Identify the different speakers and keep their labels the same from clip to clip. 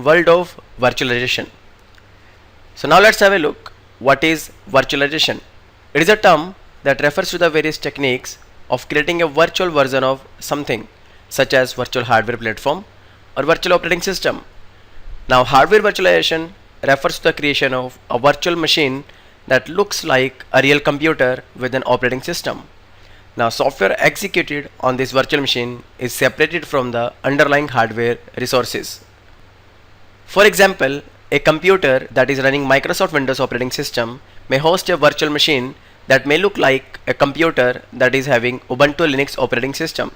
Speaker 1: world of virtualization. So now let's have a look what is virtualization. It is a term that refers to the various techniques of creating a virtual version of something such as virtual hardware platform or virtual operating system. Now hardware virtualization refers to the creation of a virtual machine that looks like a real computer with an operating system. Now software executed on this virtual machine is separated from the underlying hardware resources. For example, a computer that is running Microsoft Windows operating system may host a virtual machine that may look like a computer that is having Ubuntu Linux operating system.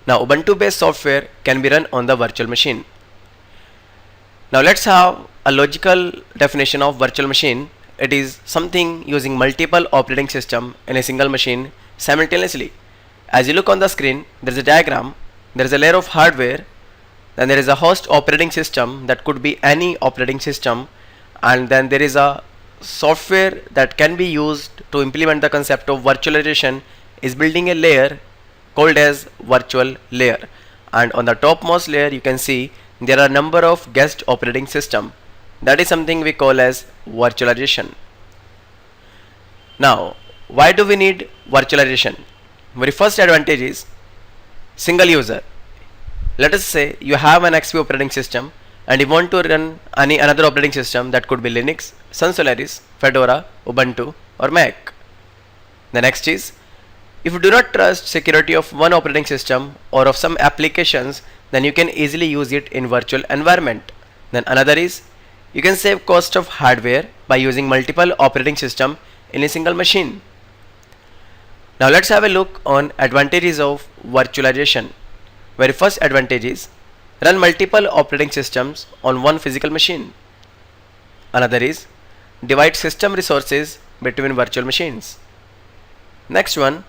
Speaker 1: Now Ubuntu based software can be run on the virtual machine. Now let's have a logical definition of virtual machine. It is something using multiple operating system in a single machine simultaneously. As you look on the screen, there is a diagram, there is a layer of hardware, then there is a host operating system that could be any operating system, and then there is a software that can be used to implement the concept of virtualization is building a layer called as virtual layer, and on the topmost layer you can see there are a number of guest operating system. That is something we call as virtualization. Now why do we need virtualization? Very first advantage is single user. Let us say you have an XP operating system and you want to run any another operating system that could be Linux, Sun Solaris, Fedora, Ubuntu or Mac. The next is, if you do not trust security of one operating system or of some applications, then you can easily use it in virtual environment. Then another is, you can save cost of hardware by using multiple operating system in a single machine. Now let's have a look on advantages of virtualization. Very first advantage is run multiple operating systems on one physical machine. Another is divide system resources between virtual machines. Next one,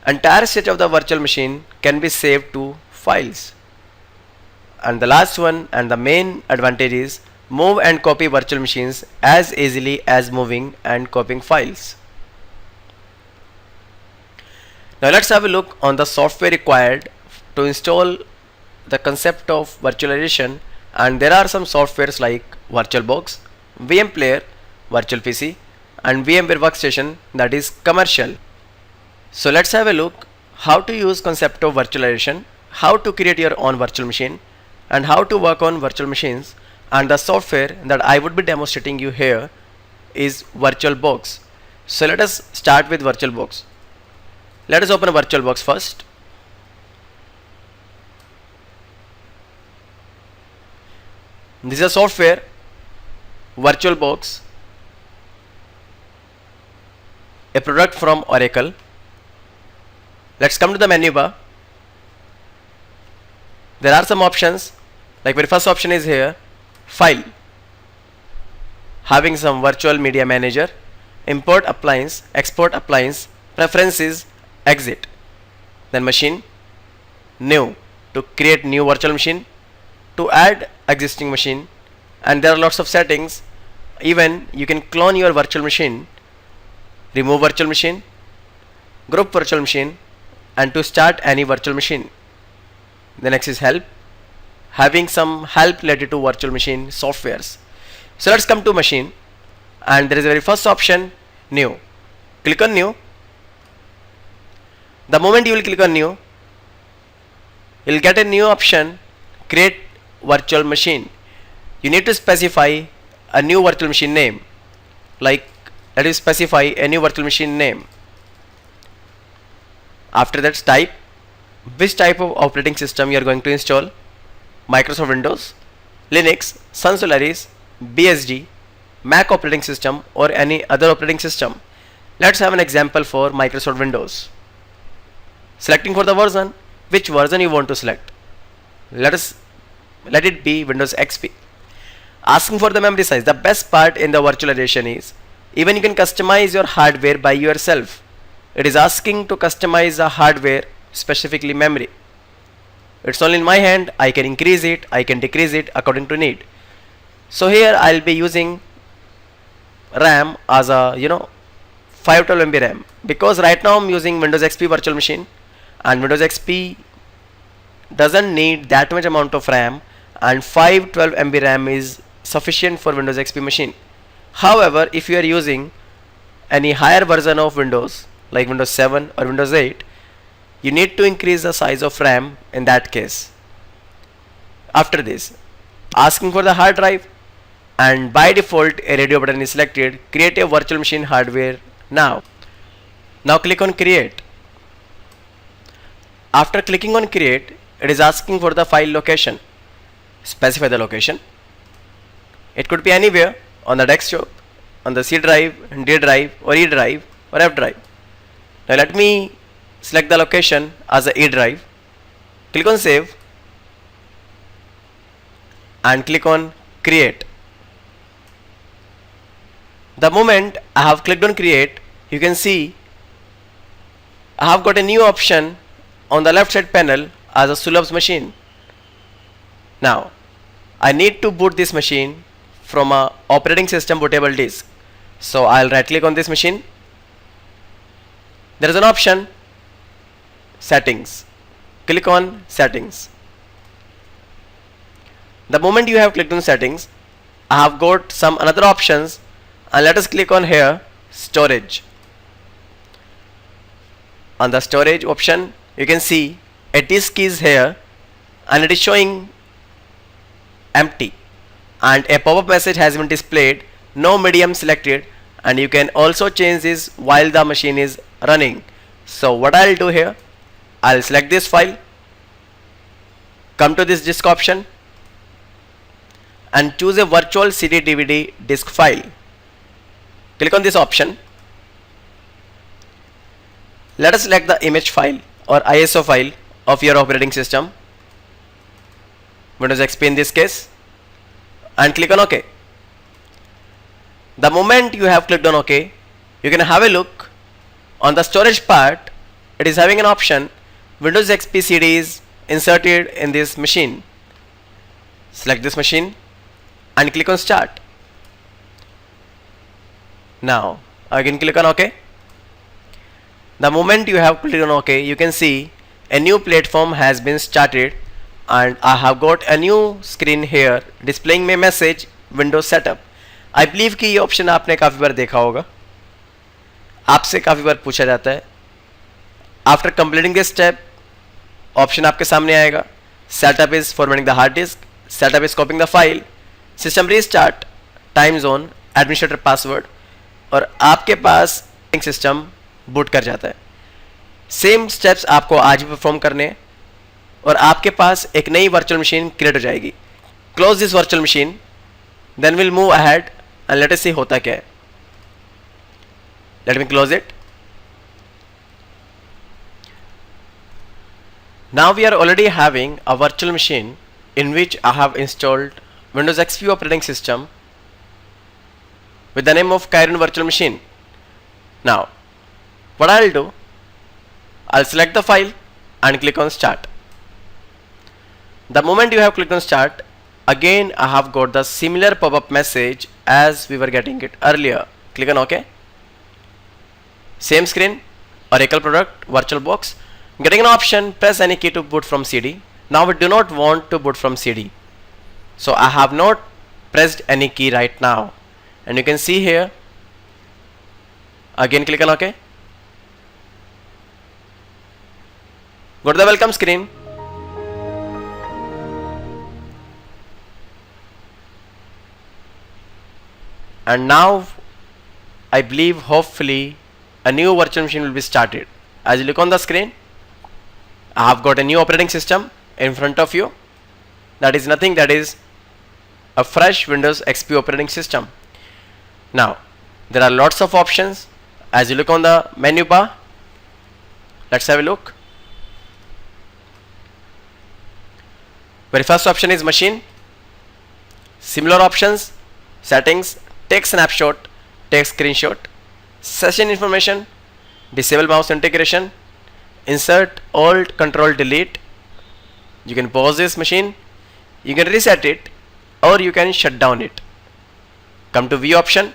Speaker 1: entire state of the virtual machine can be saved to files. And the last one and the main advantage is move and copy virtual machines as easily as moving and copying files. Now let's have a look on the software required to install the concept of virtualization, and there are some softwares like VirtualBox, VM Player, Virtual PC and VMware Workstation, that is commercial. So let's have a look how to use concept of virtualization, how to create your own virtual machine and how to work on virtual machines. And the software that I would be demonstrating you here is VirtualBox. So let us start with VirtualBox. Let us open a VirtualBox first. This is a software, VirtualBox, a product from Oracle. Let's come to the menu bar. There are some options, like very first option is here, file, having some virtual media manager, import appliance, export appliance, preferences, exit. Then machine, new, to create new virtual machine, to add existing machine, and there are lots of settings. Even you can clone your virtual machine, remove virtual machine, group virtual machine, and to start any virtual machine. The next is help, having some help related to virtual machine softwares. So let's come to machine, and there is a very first option, new. Click on new. The moment you will click on new, you will get a new option, create virtual machine. You need to specify a new virtual machine name, like let us specify a new virtual machine name. After that, type which type of operating system you are going to install, Microsoft Windows, Linux, Sun Solaris, BSD, Mac operating system or any other operating system. Let's have an example for Microsoft Windows. Selecting for the version, which version you want to select. Let it be Windows XP. Asking for the memory size. The best part in the virtualization is even you can customize your hardware by yourself. It is asking to customize the hardware, specifically memory. It's only in my hand. I can increase it, I can decrease it according to need. So here I'll be using RAM as a 512 MB RAM, because right now I'm using Windows XP virtual machine and Windows XP doesn't need that much amount of RAM, and 512 MB RAM is sufficient for Windows XP machine. However, if you are using any higher version of Windows like Windows 7 or Windows 8, you need to increase the size of RAM in that case. After this, asking for the hard drive, and by default a radio button is selected. Create a virtual machine hardware now. Now click on create. After clicking on create, it is asking for the file location. Specify the location. It could be anywhere on the desktop, on the C drive, D drive, or E drive, or F drive. Now let me select the location as a E drive. Click on save and click on create. The moment I have clicked on create, you can see I have got a new option on the left side panel as a Sulabh's machine. Now I need to boot this machine from a operating system bootable disk. So I'll right click on this machine. There is an option settings. Click on settings. The moment you have clicked on settings, I have got some another options, and let us click on here storage. On the storage option, you can see a disk is here and it is showing empty, and a pop-up message has been displayed, no medium selected, and you can also change this while the machine is running. So what I'll do here, I'll select this file, come to this disk option and choose a virtual CD DVD disk file. Click on this option. Let us select the image file or ISO file of your operating system, Windows XP in this case, and click on OK. The moment you have clicked on OK, you can have a look on the storage part. It is having an option Windows XP CD is inserted in this machine. Select this machine and click on start. Now again click on OK. The moment you have clicked on OK, you can see a new platform has been started, and I have got a new screen here displaying my message Windows setup. I believe कि ये option आपने काफ़ी बार देखा होगा, आपसे काफ़ी बार पूछा जाता है. After completing this step, option आपके सामने आएगा. Setup is formatting the hard disk, setup is copying the file, system restart, time zone, administrator password, और आपके पास सिस्टम बूट कर जाता है. सेम स्टेप्स आपको आज भी परफॉर्म करने हैं और आपके पास एक नई वर्चुअल मशीन क्रिएट हो जाएगी. Close this virtual machine, then will move ahead and let us see होता क्या है. Let me close it. Now we are already having a virtual machine in which I have installed Windows XP operating system with the name of Chiron virtual machine. Now what I'll do, I'll select the file and click on start. The moment you have clicked on start, again I have got the similar pop-up message as we were getting it earlier. Click on OK. Same screen, Oracle product, VirtualBox. Getting an option, press any key to boot from CD. Now we do not want to boot from CD, so I have not pressed any key right now, and you can see here. Again click on OK. Go to the welcome screen. And now I believe hopefully a new virtual machine will be started. As you look on the screen, I have got a new operating system in front of you. That is nothing, that is a fresh Windows XP operating system. Now there are lots of options. As you look on the menu bar, let's have a look. Very first option is machine. Similar options: settings, take snapshot, take screenshot, session information, disable mouse integration, insert, alt, control, delete. You can pause this machine, you can reset it, or you can shut down it. Come to view option.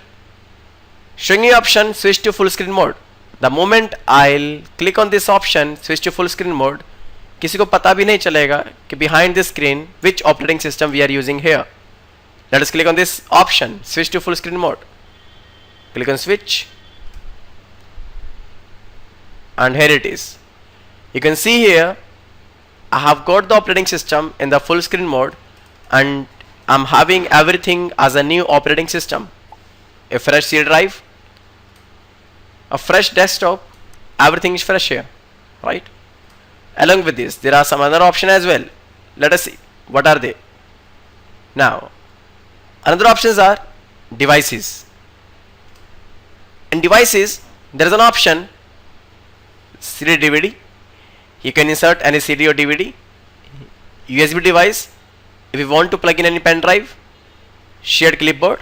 Speaker 1: Showing you option, switch to full screen mode. The moment I'll click on this option, switch to full screen mode, किसी को पता भी नहीं चलेगा कि behind this screen which operating system we are using here. Let us click on this option, switch to full screen mode. Click on switch, and here it is. You can see here I have got the operating system in the full screen mode, and I'm having everything as a new operating system. A fresh C drive, a fresh desktop, everything is fresh here, right? Along with this, there are some other options as well. Let us see what are they. Now, another options are devices. In devices, there is an option CD DVD. You can insert any CD or DVD. USB device. If you want to plug in any pen drive, shared clipboard.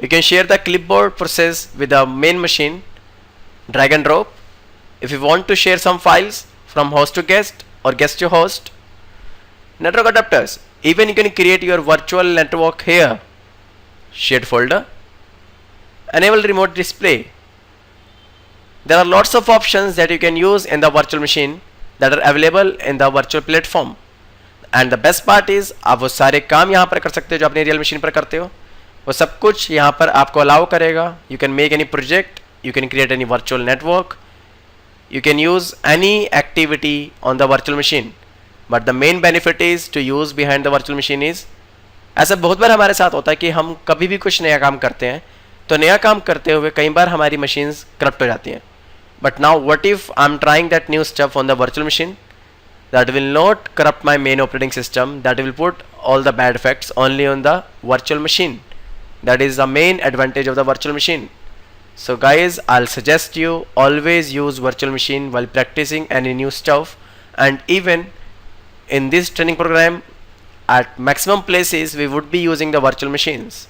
Speaker 1: You can share the clipboard process with the main machine. Drag and drop. If you want to share some files from host to guest or guest to host. Network adapters. Even you can create your virtual network here. Shared folder. Enable remote display. There are lots of options that you can use in the virtual machine that are available in the virtual platform. And the best part is आप वो सारे काम यहाँ पर कर सकते हो जो अपनी रियल मशीन पर करते हो. वो सब कुछ यहाँ पर आपको अलाउ करेगा. You can make any project, you can create any virtual network, you can use any activity on the virtual machine. But the main benefit is to use behind the virtual machine is, ऐसा बहुत बार हमारे साथ होता है कि हम कभी भी कुछ नया काम करते हैं तो नया काम करते हुए कई बार हमारी मशीन्स करप्ट हो जाती हैं. But now what if I'm trying that new stuff on the virtual machine that will not corrupt my main operating system, that will put all the bad effects only on the virtual machine. That is the main advantage of the virtual machine. So guys, I'll suggest you always use virtual machine while practicing any new stuff, and even in this training program at maximum places we would be using the virtual machines.